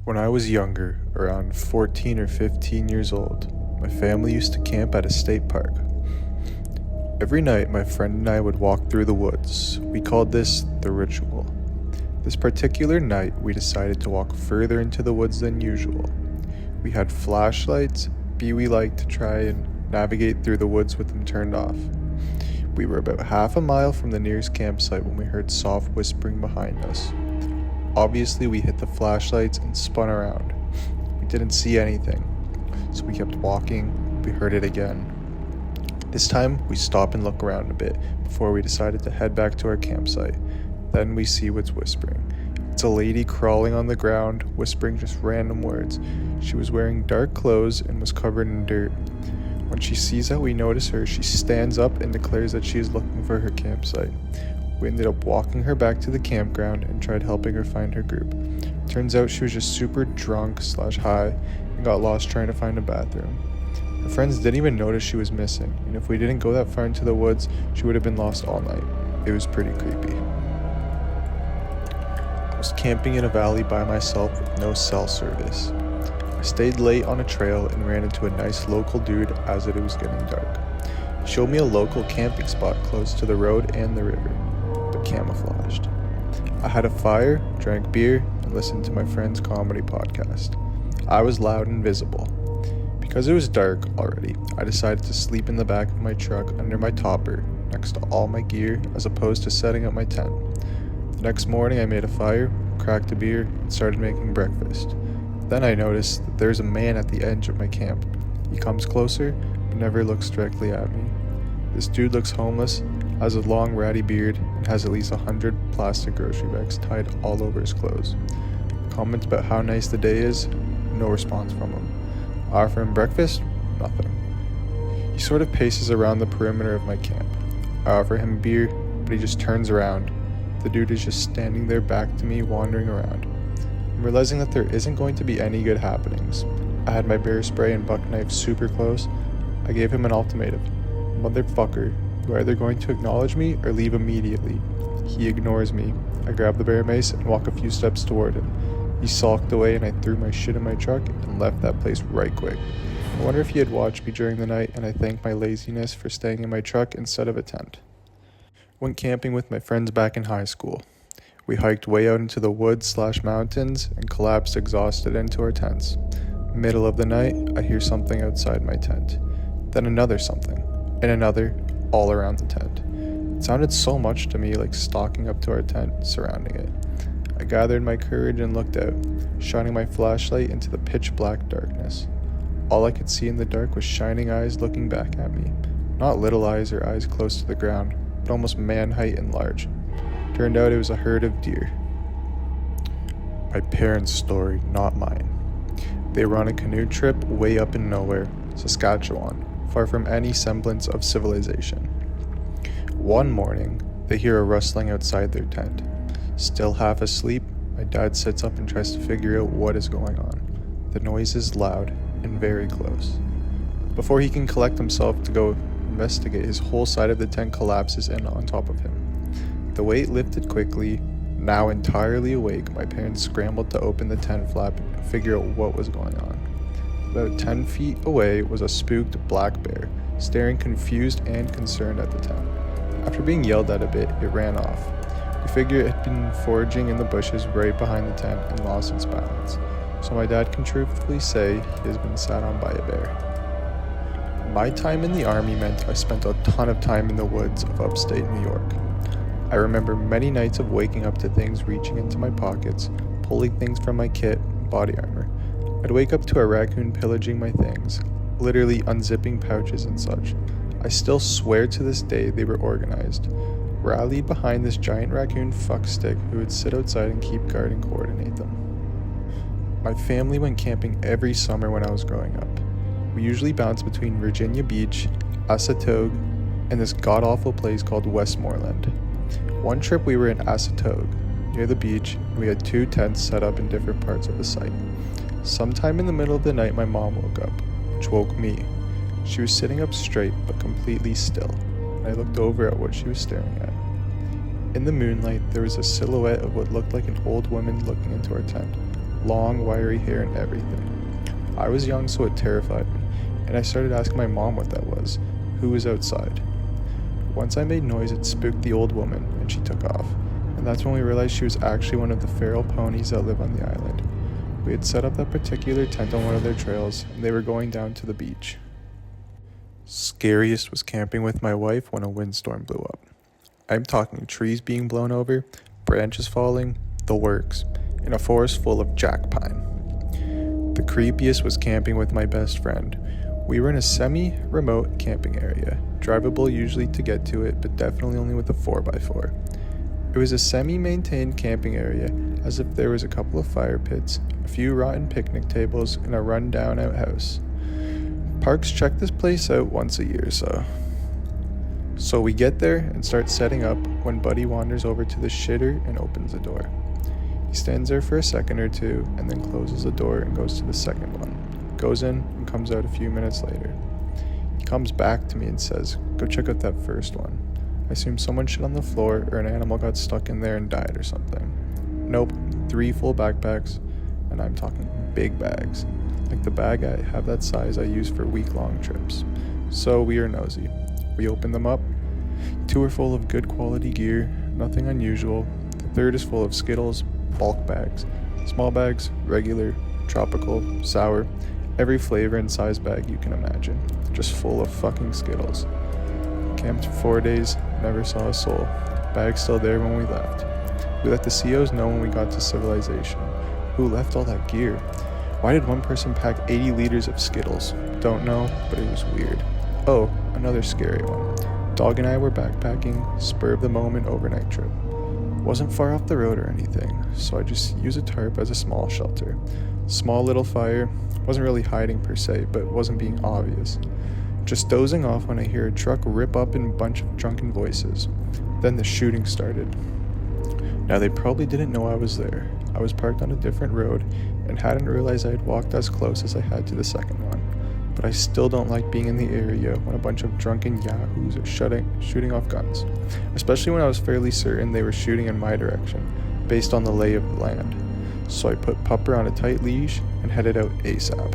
When I was younger, around 14 or 15 years old, my family used to camp at a state park. Every night, my friend and I would walk through the woods. We called this the ritual. This particular night, we decided to walk further into the woods than usual. We had flashlights, we liked to try and navigate through the woods with them turned off. We were about half a mile from the nearest campsite when we heard soft whispering behind us. Obviously, we hit the flashlights and spun around. We didn't see anything, so we kept walking. We heard it again. This time, we stop and look around a bit before we decided to head back to our campsite. Then we see what's whispering. It's a lady crawling on the ground, whispering just random words. She was wearing dark clothes and was covered in dirt. When she sees that we notice her, she stands up and declares that she is looking for her campsite. We ended up walking her back to the campground and tried helping her find her group. Turns out she was just super drunk/high and got lost trying to find a bathroom. Her friends didn't even notice she was missing, and if we didn't go that far into the woods, she would have been lost all night. It was pretty creepy. I was camping in a valley by myself with no cell service. I stayed late on a trail and ran into a nice local dude as it was getting dark. He showed me a local camping spot close to the road and the river, but camouflaged. I had a fire, drank beer, and listened to my friend's comedy podcast. I was loud and visible. Because it was dark already, I decided to sleep in the back of my truck under my topper, next to all my gear, as opposed to setting up my tent. The next morning I made a fire, cracked a beer, and started making breakfast. Then I noticed that there's a man at the edge of my camp. He comes closer, but never looks directly at me. This dude looks homeless, has a long ratty beard, and has at least 100 plastic grocery bags tied all over his clothes. Comment about how nice the day is, no response from him. I offer him breakfast, nothing. He sort of paces around the perimeter of my camp. I offer him beer, but he just turns around. The dude is just standing there back to me, wandering around. I'm realizing that there isn't going to be any good happenings. I had my bear spray and buck knife super close. I gave him an ultimatum. Motherfucker, you're either going to acknowledge me or leave immediately. He ignores me. I grab the bear mace and walk a few steps toward him. He sulked away and I threw my shit in my truck and left that place right quick. I wonder if he had watched me during the night, and I thank my laziness for staying in my truck instead of a tent. Went camping with my friends back in high school. We hiked way out into the woods/mountains and collapsed exhausted into our tents. Middle of the night, I hear something outside my tent. Then another something, and another, all around the tent. It sounded so much to me like stalking up to our tent, surrounding it. I gathered my courage and looked out, shining my flashlight into the pitch black darkness. All I could see in the dark was shining eyes looking back at me. Not little eyes or eyes close to the ground, but almost man height and large. Turned out it was a herd of deer. My parents' story, not mine. They were on a canoe trip way up in nowhere, Saskatchewan, far from any semblance of civilization. One morning, they hear a rustling outside their tent. Still half asleep, my dad sits up and tries to figure out what is going on. The noise is loud and very close. Before he can collect himself to go investigate, his whole side of the tent collapses in on top of him. The weight lifted quickly. Now entirely awake, my parents scrambled to open the tent flap and figure out what was going on. About 10 feet away was a spooked black bear, staring confused and concerned at the tent. After being yelled at a bit, it ran off. We figure it had been foraging in the bushes right behind the tent and lost its balance, so my dad can truthfully say he has been sat on by a bear. My time in the army meant I spent a ton of time in the woods of upstate New York. I remember many nights of waking up to things reaching into my pockets, pulling things from my kit and body armor. I'd wake up to a raccoon pillaging my things, literally unzipping pouches and such. I still swear to this day they were organized. Rallied behind this giant raccoon fuckstick who would sit outside and keep guard and coordinate them. My family went camping every summer when I was growing up. We usually bounced between Virginia Beach, Asatogue, and this god-awful place called Westmoreland. One trip we were in Asatogue, near the beach, and we had 2 tents set up in different parts of the site. Sometime in the middle of the night, my mom woke up, which woke me. She was sitting up straight, but completely still. I looked over at what she was staring at. In the moonlight, there was a silhouette of what looked like an old woman looking into our tent. long, wiry hair and everything. I was young, so it terrified me, and I started asking my mom what that was, who was outside. Once I made noise, it spooked the old woman, and she took off, and that's when we realized she was actually one of the feral ponies that live on the island. We had set up that particular tent on one of their trails, and they were going down to the beach. Scariest was camping with my wife when a windstorm blew up. I'm talking trees being blown over, branches falling, the works, in a forest full of jack pine. The creepiest was camping with my best friend. We were in a semi-remote camping area, drivable usually to get to it, but definitely only with a 4x4. It was a semi-maintained camping area, as if there was a couple of fire pits, a few rotten picnic tables, and a run-down outhouse. Parks check this place out once a year or so. So we get there and start setting up when Buddy wanders over to the shitter and opens the door. He stands there for a second or two and then closes the door and goes to the second one. Goes in and comes out a few minutes later. He comes back to me and says, "Go check out that first one. I assume someone shit on the floor or an animal got stuck in there and died or something." Nope, 3 full backpacks, and I'm talking big bags. Like the bag I have that size I use for week-long trips. So we are nosy. We open them up. 2 are full of good quality gear, nothing unusual. The third is full of Skittles, bulk bags, small bags, regular, tropical, sour, every flavor and size bag you can imagine, just full of fucking Skittles. Camped for 4 days, never saw a soul. Bag still there when we left. We let the COs know when we got to civilization. Who left all that gear? Why did one person pack 80 liters of Skittles? Don't know, but it was weird. Oh, another scary one. Dog and I were backpacking, spur of the moment overnight trip. Wasn't far off the road or anything, so I just used a tarp as a small shelter. Small little fire, wasn't really hiding per se, but wasn't being obvious. Just dozing off when I hear a truck rip up in a bunch of drunken voices. Then the shooting started. Now they probably didn't know I was there. I was parked on a different road and hadn't realized I had walked as close as I had to the second one. But I still don't like being in the area when a bunch of drunken yahoos are shooting off guns, especially when I was fairly certain they were shooting in my direction, based on the lay of the land. So I put Pupper on a tight leash and headed out ASAP.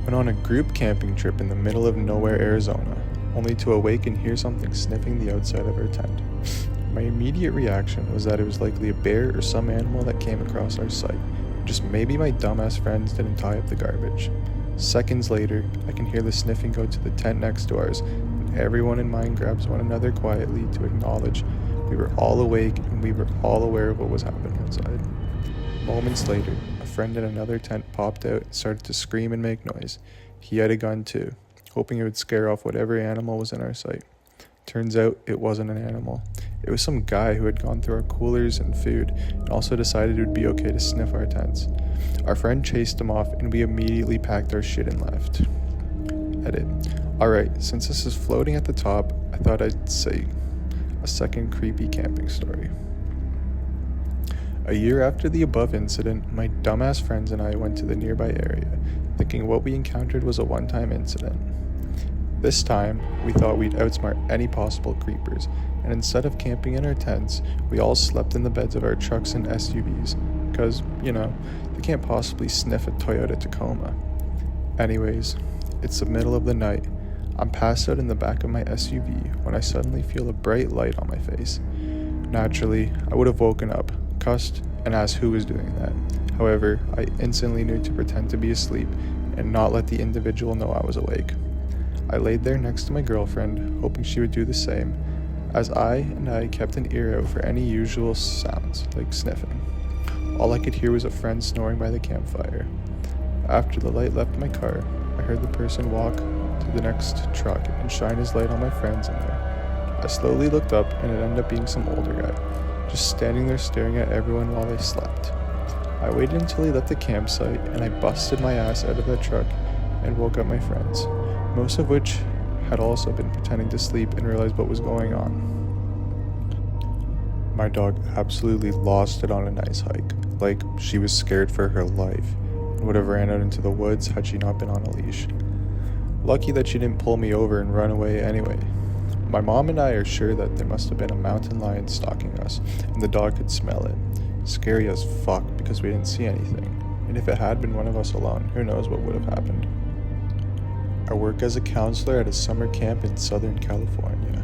Went on a group camping trip in the middle of nowhere, Arizona, only to awake and hear something sniffing the outside of our tent. My immediate reaction was that it was likely a bear or some animal that came across our site. Just maybe my dumbass friends didn't tie up the garbage. Seconds later, I can hear the sniffing go to the tent next to ours, and everyone in mine grabs one another quietly to acknowledge we were all awake and we were all aware of what was happening outside. Moments later, a friend in another tent popped out and started to scream and make noise. He had a gun too, hoping it would scare off whatever animal was in our sight. Turns out it wasn't an animal. It was some guy who had gone through our coolers and food and also decided it would be okay to sniff our tents. Our friend chased him off and we immediately packed our shit and left. Edit. Alright, since this is floating at the top, I thought I'd say a second creepy camping story. A year after the above incident, my dumbass friends and I went to the nearby area, thinking what we encountered was a one-time incident. This time, we thought we'd outsmart any possible creepers, and instead of camping in our tents, we all slept in the beds of our trucks and SUVs, because, they can't possibly sniff a Toyota Tacoma. Anyways, it's the middle of the night. I'm passed out in the back of my SUV when I suddenly feel a bright light on my face. Naturally, I would have woken up, cussed, and asked who was doing that. However, I instantly knew to pretend to be asleep and not let the individual know I was awake. I laid there next to my girlfriend, hoping she would do the same, as I kept an ear out for any usual sounds, like sniffing. All I could hear was a friend snoring by the campfire. After the light left my car, I heard the person walk to the next truck and shine his light on my friends in there. I slowly looked up and it ended up being some older guy, just standing there staring at everyone while they slept. I waited until he left the campsite and I busted my ass out of that truck and woke up my friends, most of which had also been pretending to sleep and realized what was going on. My dog absolutely lost it on a nice hike, like she was scared for her life and would have ran out into the woods had she not been on a leash. Lucky that she didn't pull me over and run away anyway. My mom and I are sure that there must have been a mountain lion stalking us and the dog could smell it, Scary as fuck because we didn't see anything, and if it had been one of us alone, who knows what would have happened. I work as a counselor at a summer camp in Southern California.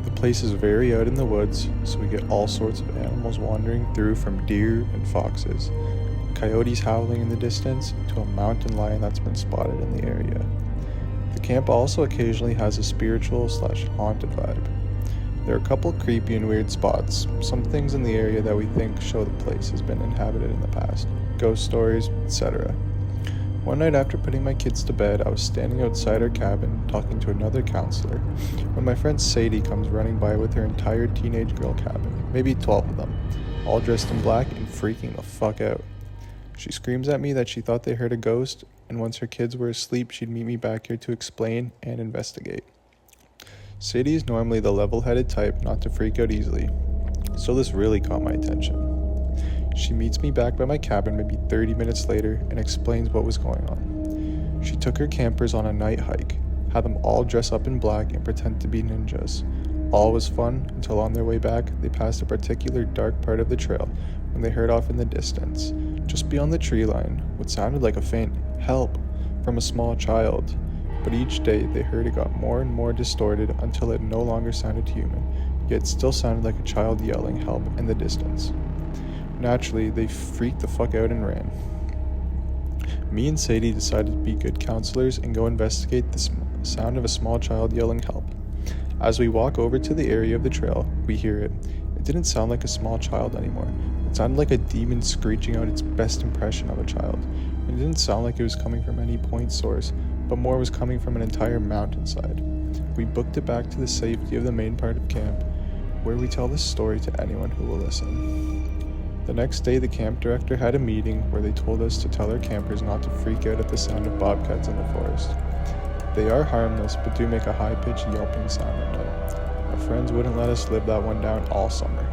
The place is very out in the woods, so we get all sorts of animals wandering through, from deer and foxes, coyotes howling in the distance, to a mountain lion that's been spotted in the area. The camp also occasionally has a spiritual/haunted vibe. There are a couple creepy and weird spots, some things in the area that we think show the place has been inhabited in the past, ghost stories, etc. One night after putting my kids to bed, I was standing outside our cabin talking to another counselor when my friend Sadie comes running by with her entire teenage girl cabin, maybe 12 of them, all dressed in black and freaking the fuck out. She screams at me that she thought they heard a ghost, and once her kids were asleep, she'd meet me back here to explain and investigate. Sadie is normally the level-headed type not to freak out easily, so this really caught my attention. She meets me back by my cabin maybe 30 minutes later and explains what was going on. She took her campers on a night hike, had them all dress up in black and pretend to be ninjas. All was fun until on their way back, they passed a particular dark part of the trail when they heard off in the distance, just beyond the tree line, what sounded like a faint "help" from a small child. But each day they heard it got more and more distorted until it no longer sounded human, yet still sounded like a child yelling help in the distance. Naturally, they freaked the fuck out and ran. Me and Sadie decided to be good counselors and go investigate the sound of a small child yelling help. As we walk over to the area of the trail, we hear it. It didn't sound like a small child anymore. It sounded like a demon screeching out its best impression of a child. It didn't sound like it was coming from any point source, but more was coming from an entire mountainside. We booked it back to the safety of the main part of camp, where we tell this story to anyone who will listen. The next day, the camp director had a meeting where they told us to tell our campers not to freak out at the sound of bobcats in the forest. They are harmless, but do make a high-pitched yelping sound at night. Our friends wouldn't let us live that one down all summer.